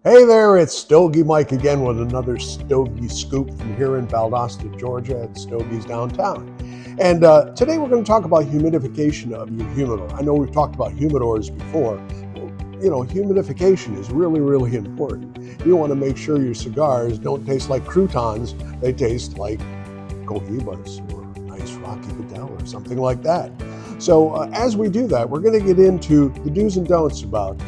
Hey there, it's Stogie Mike again with another Stogie Scoop from here in Valdosta, Georgia at Stogie's downtown. And today we're going to talk about humidification of your humidor. I know we've talked about humidors before. Well, humidification is really, really important. You want to make sure your cigars don't taste like croutons. They taste like Cohibas or nice Rocky Vidal or something like that. So as we do that, we're going to get into the do's and don'ts about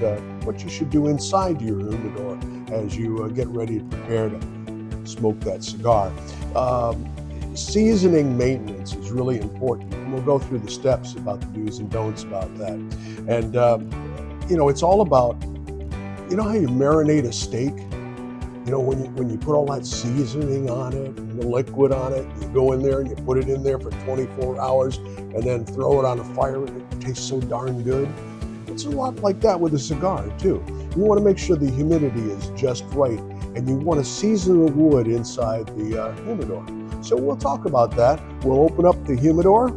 what you should do inside your humidor as you get ready to prepare to smoke that cigar. Seasoning maintenance is really important, and we'll go through the steps about the do's and don'ts about that. And it's all about, how you marinate a steak. When you put all that seasoning on it and the liquid on it, you go in there and you put it in there for 24 hours and then throw it on a fire and it tastes so darn good. It's a lot like that with a cigar too. You want to make sure the humidity is just right, and you want to season the wood inside the humidor. So we'll talk about that. We'll open up the humidor.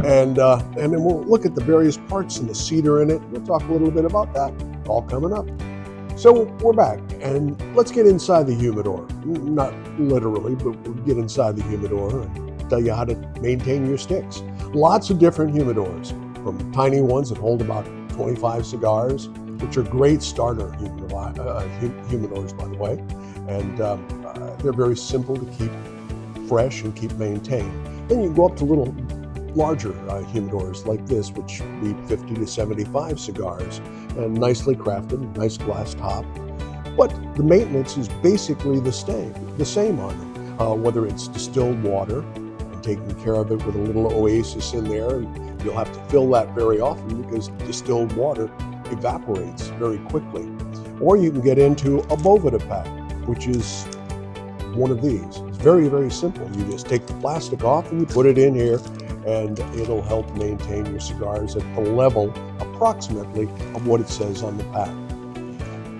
And then we'll look at the various parts and the cedar in it. We'll talk a little bit about that, all coming up. So we're back, and let's get inside the humidor. Not literally, but we'll get inside the humidor and tell you how to maintain your sticks. Lots of different humidors, from tiny ones that hold about 25 cigars, which are great starter humidors, by the way. And they're very simple to keep fresh and keep maintained. Then you go up to little larger humidors like this, which lead 50 to 75 cigars, and nicely crafted, nice glass top. But the maintenance is basically the same on them, whether it's distilled water and taking care of it with a little oasis in there. And you'll have to fill that very often because distilled water evaporates very quickly. Or you can get into a Boveda pack, which is one of these. It's very, very simple. You just take the plastic off and you put it in here, and it'll help maintain your cigars at the level approximately of what it says on the pack.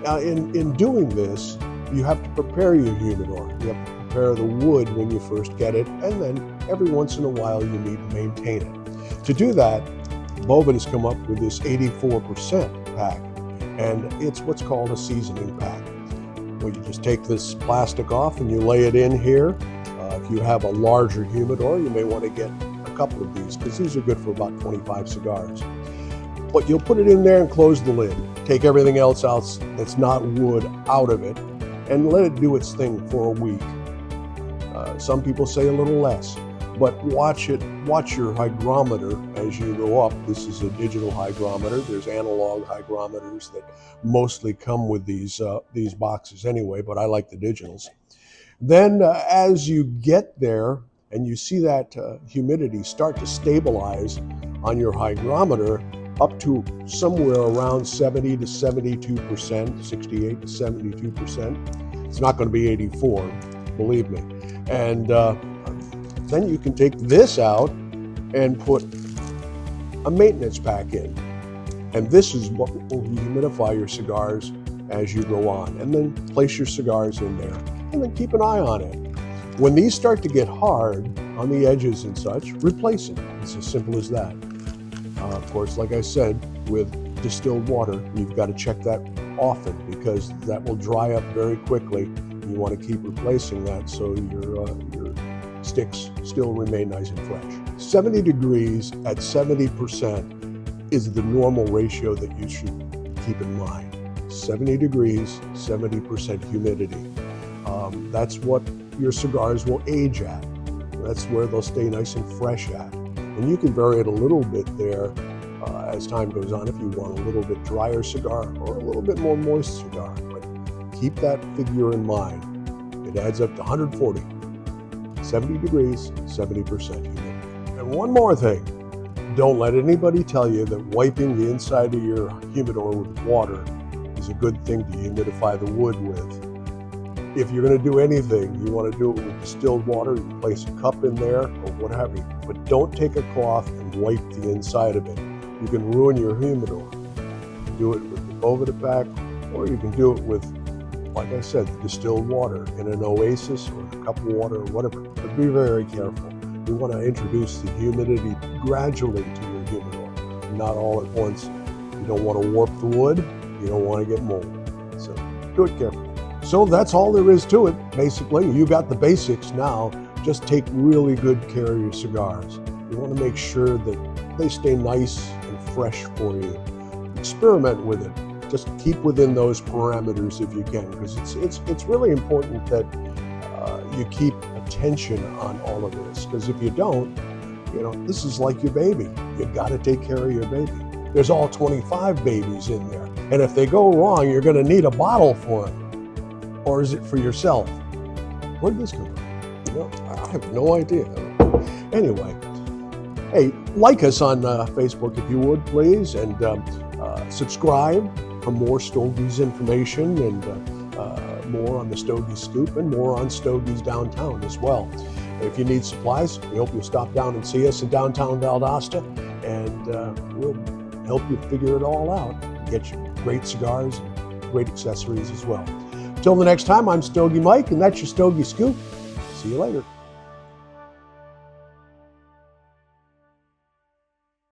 Now, in doing this, you have to prepare your humidor. You have to prepare the wood when you first get it, and then every once in a while you need to maintain it. To do that, Boveda has come up with this 84% pack, and it's what's called a seasoning pack. Well, you just take this plastic off and you lay it in here. If you have a larger humidor, you may want to get a couple of these, because these are good for about 25 cigars. But you'll put it in there and close the lid. Take everything else out that's not wood out of it and let it do its thing for a week. Some people say a little less, but watch your hygrometer as you go up. This is a digital hygrometer. There's analog hygrometers that mostly come with these boxes anyway, but I like the digitals. Then as you get there and you see that humidity start to stabilize on your hygrometer up to somewhere around 70 to 72%, 68 to 72%. It's not going to be 84, believe me. And then you can take this out and put a maintenance pack in. And this is what will humidify your cigars as you go on. And then place your cigars in there, and then keep an eye on it. When these start to get hard on the edges and such, replace it. It's as simple as that. Of course, like I said, with distilled water, you've got to check that often, because that will dry up very quickly. You want to keep replacing that so your sticks still remain nice and fresh. 70 degrees at 70% is the normal ratio that you should keep in mind. 70 degrees, 70% humidity. That's what your cigars will age at. That's where they'll stay nice and fresh at. And you can vary it a little bit there as time goes on if you want a little bit drier cigar or a little bit more moist cigar. But keep that figure in mind. It adds up to 140. 70 degrees, 70% humidity. And one more thing. Don't let anybody tell you that wiping the inside of your humidor with water is a good thing to humidify the wood with. If you're going to do anything, you want to do it with distilled water. You place a cup in there or what have you. But don't take a cloth and wipe the inside of it. You can ruin your humidor. You can do it with the Boveda pack, or you can do it with, like I said, distilled water in an oasis or a cup of water or whatever. But be very careful. You want to introduce the humidity gradually to your humidor, not all at once. You don't want to warp the wood. You don't want to get mold. So do it carefully. So that's all there is to it, basically. You got the basics now. Just take really good care of your cigars. You want to make sure that they stay nice and fresh for you. Experiment with it. Just keep within those parameters if you can, because it's really important that you keep attention on all of this. Because if you don't, this is like your baby. You got to take care of your baby. There's all 25 babies in there, and if they go wrong, you're going to need a bottle for them. Or is it for yourself? Where did this come from? I have no idea. Anyway, hey, like us on Facebook if you would, please, and subscribe for more Stogie's information and more on the Stogie Scoop and more on Stogie's downtown as well. If you need supplies, we hope you'll stop down and see us in downtown Valdosta, and we'll help you figure it all out and get you great cigars and great accessories as well. Till the next time, I'm Stogie Mike, and that's your Stogie Scoop. See you later.